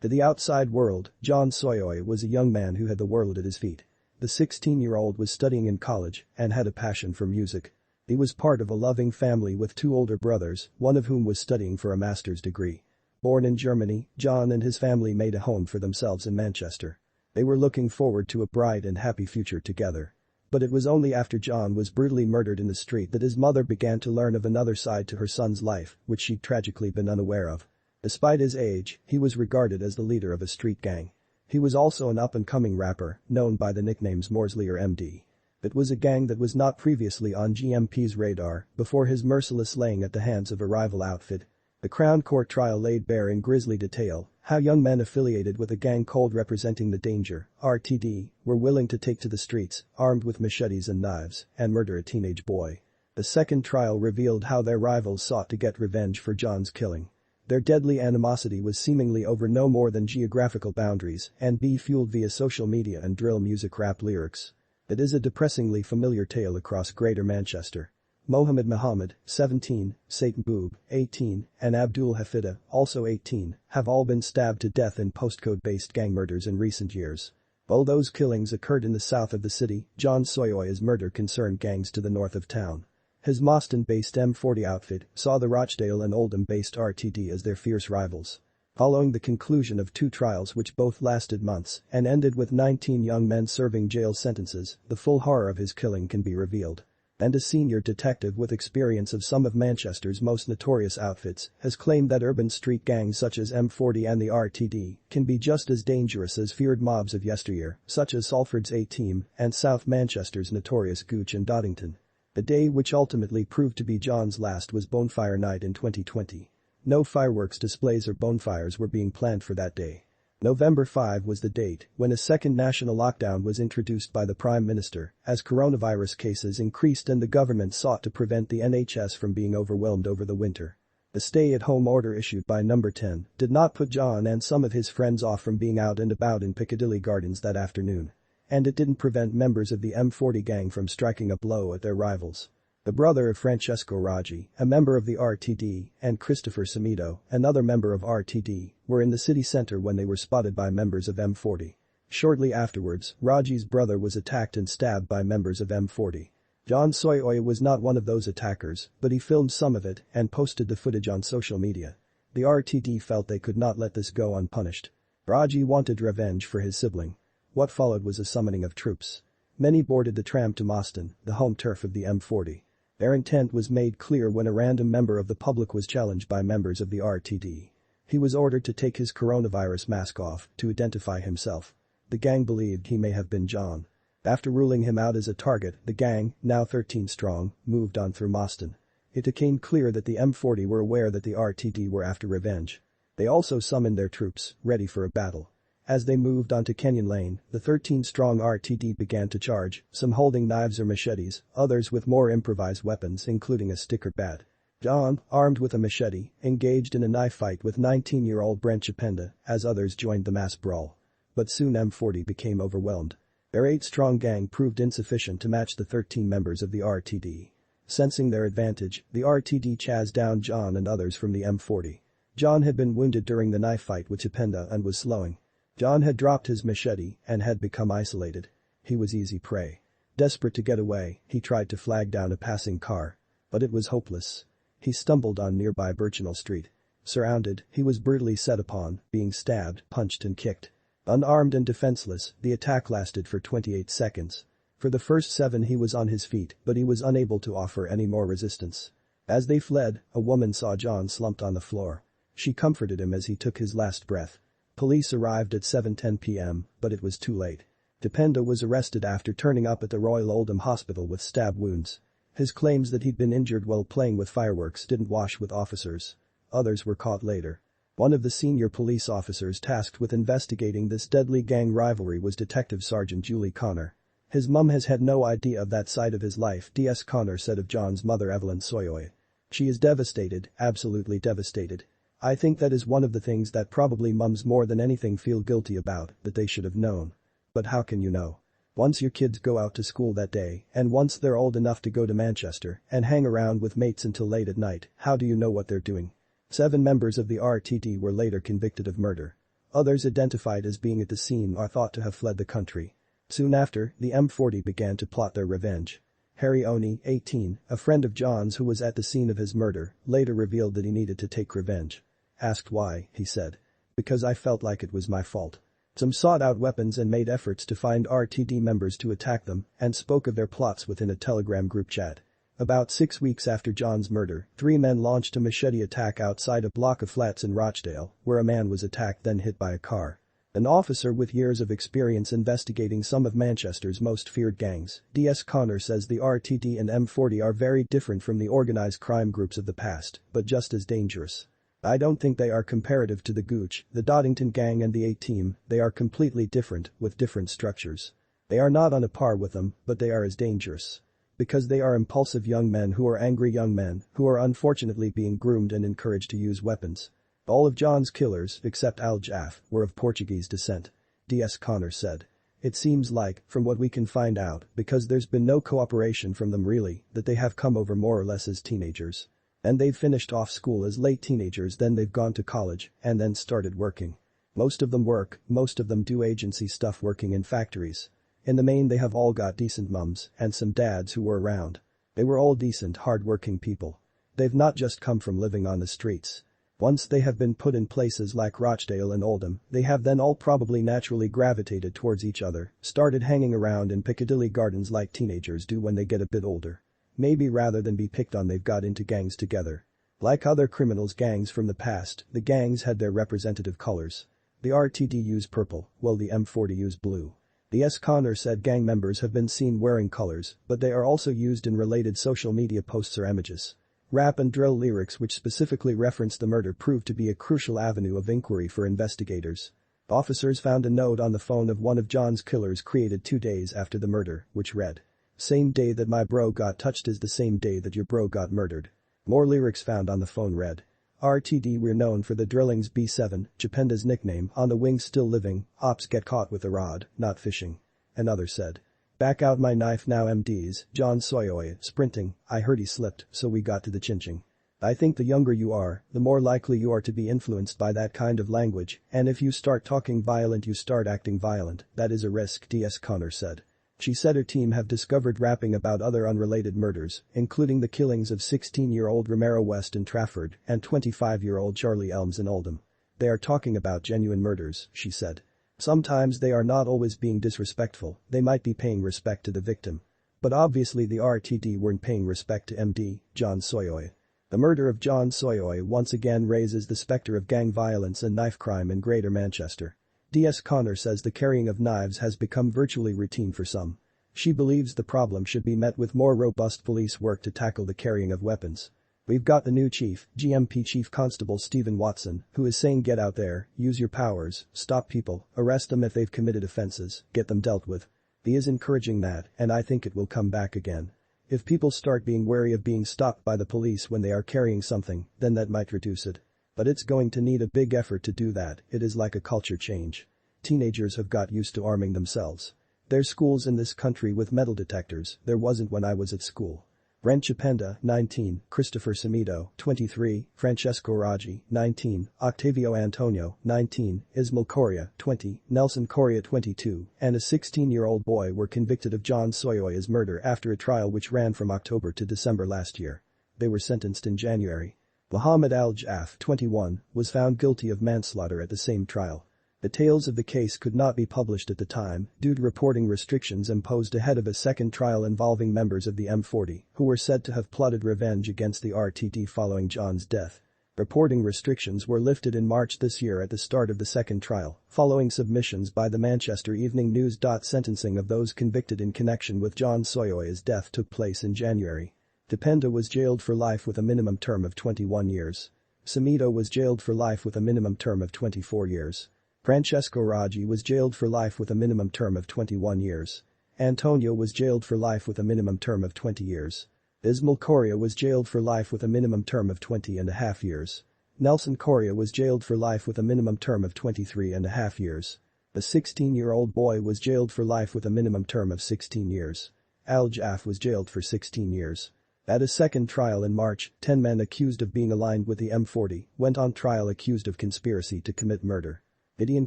To the outside world, John Soyoye was a young man who had the world at his feet. The 16-year-old was studying in college and had a passion for music. He was part of a loving family with two older brothers, one of whom was studying for a master's degree. Born in Germany, John and his family made a home for themselves in Manchester. They were looking forward to a bright and happy future together. But it was only after John was brutally murdered in the street that his mother began to learn of another side to her son's life, which she'd tragically been unaware of. Despite his age, he was regarded as the leader of a street gang. He was also an up-and-coming rapper, known by the nicknames Morsley or MD. It was a gang that was not previously on GMP's radar before his merciless slaying at the hands of a rival outfit. The Crown Court trial laid bare in grisly detail how young men affiliated with a gang called Representing the Danger, RTD, were willing to take to the streets, armed with machetes and knives, and murder a teenage boy. The second trial revealed how their rivals sought to get revenge for John's killing. Their deadly animosity was seemingly over no more than geographical boundaries and be fueled via social media and drill music rap lyrics. It is a depressingly familiar tale across Greater Manchester. Mohammed, 17, Satan Boob, 18, and Abdul Hafida, also 18, have all been stabbed to death in postcode-based gang murders in recent years. While those killings occurred in the south of the city, John Soyoye's murder concerned gangs to the north of town. His Moston-based M40 outfit saw the Rochdale and Oldham-based RTD as their fierce rivals. Following the conclusion of two trials which both lasted months and ended with 19 young men serving jail sentences, the full horror of his killing can be revealed. And a senior detective with experience of some of Manchester's most notorious outfits has claimed that urban street gangs such as M40 and the RTD can be just as dangerous as feared mobs of yesteryear, such as Salford's A-Team and South Manchester's notorious Gooch and Doddington. The day which ultimately proved to be John's last was Bonfire Night in 2020. No fireworks displays or bonfires were being planned for that day. November 5 was the date when a second national lockdown was introduced by the Prime Minister as coronavirus cases increased and the government sought to prevent the NHS from being overwhelmed over the winter. The stay-at-home order issued by Number 10 did not put John and some of his friends off from being out and about in Piccadilly Gardens that afternoon. And it didn't prevent members of the M40 gang from striking a blow at their rivals. The brother of Francesco Raggi, a member of the RTD, and Christopher Samido, another member of RTD, were in the city centre when they were spotted by members of M40. Shortly afterwards, Raggi's brother was attacked and stabbed by members of M40. John Soyoye was not one of those attackers, but he filmed some of it and posted the footage on social media. The RTD felt they could not let this go unpunished. Raggi wanted revenge for his sibling. What followed was a summoning of troops. Many boarded the tram to Moston, the home turf of the M40. Their intent was made clear when a random member of the public was challenged by members of the RTD. He was ordered to take his coronavirus mask off to identify himself. The gang believed he may have been John. After ruling him out as a target, the gang, now 13 strong, moved on through Moston. It became clear that the M40 were aware that the RTD were after revenge. They also summoned their troops, ready for a battle. As they moved onto Kenyon Lane, the 13-strong RTD began to charge, some holding knives or machetes, others with more improvised weapons including a stick or bat. John, armed with a machete, engaged in a knife fight with 19-year-old Brent Chapenda as others joined the mass brawl. But soon M40 became overwhelmed. Their 8-strong gang proved insufficient to match the 13 members of the RTD. Sensing their advantage, the RTD chased down John and others from the M40. John had been wounded during the knife fight with Chapenda and was slowing. John had dropped his machete and had become isolated. He was easy prey. Desperate to get away, he tried to flag down a passing car. But it was hopeless. He stumbled on nearby Birchinall Street. Surrounded, he was brutally set upon, being stabbed, punched and kicked. Unarmed and defenseless, the attack lasted for 28 seconds. For the first 7 he was on his feet, but he was unable to offer any more resistance. As they fled, a woman saw John slumped on the floor. She comforted him as he took his last breath. Police arrived at 7:10 p.m., but it was too late. Chapenda was arrested after turning up at the Royal Oldham Hospital with stab wounds. His claims that he'd been injured while playing with fireworks didn't wash with officers. Others were caught later. One of the senior police officers tasked with investigating this deadly gang rivalry was Detective Sergeant Julie Connor. His mum has had no idea of that side of his life, DS Connor said of John's mother Evelyn Soyoye. She is devastated, absolutely devastated. I think that is one of the things that probably mums more than anything feel guilty about, that they should have known. But how can you know? Once your kids go out to school that day, and once they're old enough to go to Manchester and hang around with mates until late at night, how do you know what they're doing? 7 members of the RTD were later convicted of murder. Others identified as being at the scene are thought to have fled the country. Soon after, the M40 began to plot their revenge. Harry Oni, 18, a friend of John's who was at the scene of his murder, later revealed that he needed to take revenge. Asked why, he said. Because I felt like it was my fault. Some sought out weapons and made efforts to find RTD members to attack them and spoke of their plots within a Telegram group chat. About 6 weeks after John's murder, 3 men launched a machete attack outside a block of flats in Rochdale, where a man was attacked then hit by a car. An officer with years of experience investigating some of Manchester's most feared gangs, D.S. Connor says the RTD and M40 are very different from the organized crime groups of the past, but just as dangerous. I don't think they are comparative to the Gooch, the Doddington Gang and the A-Team, they are completely different, with different structures. They are not on a par with them, but they are as dangerous. Because they are impulsive young men who are angry young men who are unfortunately being groomed and encouraged to use weapons. All of John's killers, except Al Jaff, were of Portuguese descent. D.S. Connor said. It seems like, from what we can find out, because there's been no cooperation from them really, that they have come over more or less as teenagers. And they've finished off school as late teenagers, then they've gone to college, and then started working. Most of them work, most of them do agency stuff working in factories. In the main they have all got decent mums and some dads who were around. They were all decent, hard-working people. They've not just come from living on the streets. Once they have been put in places like Rochdale and Oldham, they have then all probably naturally gravitated towards each other, started hanging around in Piccadilly Gardens like teenagers do when they get a bit older. Maybe rather than be picked on they've got into gangs together. Like other criminals gangs from the past, the gangs had their representative colors. The RTD use purple, while the M40 use blue. The S. Connor said gang members have been seen wearing colors, but they are also used in related social media posts or images. Rap and drill lyrics which specifically reference the murder proved to be a crucial avenue of inquiry for investigators. Officers found a note on the phone of one of John's killers created 2 days after the murder, which read, "Same day that my bro got touched is the same day that your bro got murdered." More lyrics found on the phone read, "RTD we're known for the drillings B7, Chapenda's nickname, on the wings still living, ops get caught with a rod, not fishing." Another said, "Back out my knife now MDs, John Soyoye, sprinting, I heard he slipped, so we got to the chinching." I think the younger you are, the more likely you are to be influenced by that kind of language, and if you start talking violent you start acting violent, that is a risk, D.S. Connor said. She said her team have discovered rapping about other unrelated murders, including the killings of 16-year-old Romero West in Trafford and 25-year-old Charlie Elms in Oldham. They are talking about genuine murders, she said. Sometimes they are not always being disrespectful, they might be paying respect to the victim. But obviously the RTD weren't paying respect to MD, John Soyoye. The murder of John Soyoye once again raises the specter of gang violence and knife crime in Greater Manchester. D.S. Connor says the carrying of knives has become virtually routine for some. She believes the problem should be met with more robust police work to tackle the carrying of weapons. We've got the new chief, GMP Chief Constable Stephen Watson, who is saying get out there, use your powers, stop people, arrest them if they've committed offenses, get them dealt with. He is encouraging that, and I think it will come back again. If people start being wary of being stopped by the police when they are carrying something, then that might reduce it. But it's going to need a big effort to do that, it is like a culture change. Teenagers have got used to arming themselves. There's schools in this country with metal detectors, there wasn't when I was at school. Brent Chapenda, 19, Christopher Samido, 23, Francesco Raggi, 19, Octavio Antonio, 19, Ismail Correa, 20, Nelson Correa, 22, and a 16-year-old boy were convicted of John Soyoye's murder after a trial which ran from October to December last year. They were sentenced in January. Mohammed Al-Jaff, 21, was found guilty of manslaughter at the same trial. Details of the case could not be published at the time due to reporting restrictions imposed ahead of a second trial involving members of the M40 who were said to have plotted revenge against the RTD following John's death. Reporting restrictions were lifted in March this year at the start of the second trial, following submissions by the Manchester Evening News. Sentencing of those convicted in connection with John Soyoye's death took place in January. Dependa was jailed for life with a minimum term of 21 years. Samido was jailed for life with a minimum term of 24 years. Francesco Raggi was jailed for life with a minimum term of 21 years. Antonio was jailed for life with a minimum term of 20 years. Ismail Correa was jailed for life with a minimum term of 20.5 years. Nelson Correa was jailed for life with a minimum term of 23.5 years. A 16-year-old boy was jailed for life with a minimum term of 16 years. Al-Jaff was jailed for 16 years. At a second trial in March, 10 men accused of being aligned with the M40 went on trial accused of conspiracy to commit murder. Idian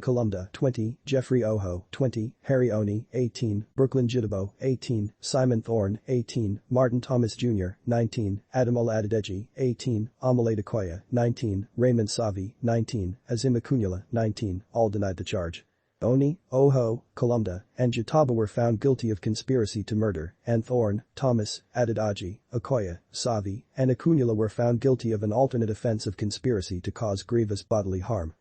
Columda 20, Jeffrey Oho 20, Harry Oni 18, Brooklyn Jitabo 18, Simon Thorne 18, Martin Thomas Jr. 19, Adam Oladeji 18, Amalade Okoye 19, Raymond Savi 19, Azim Akunyala 19, all denied the charge. Oni, Oho, Columda, and Jitaba were found guilty of conspiracy to murder, and Thorne, Thomas, Adedaji, Okoye, Savi, and Akunyala were found guilty of an alternate offense of conspiracy to cause grievous bodily harm.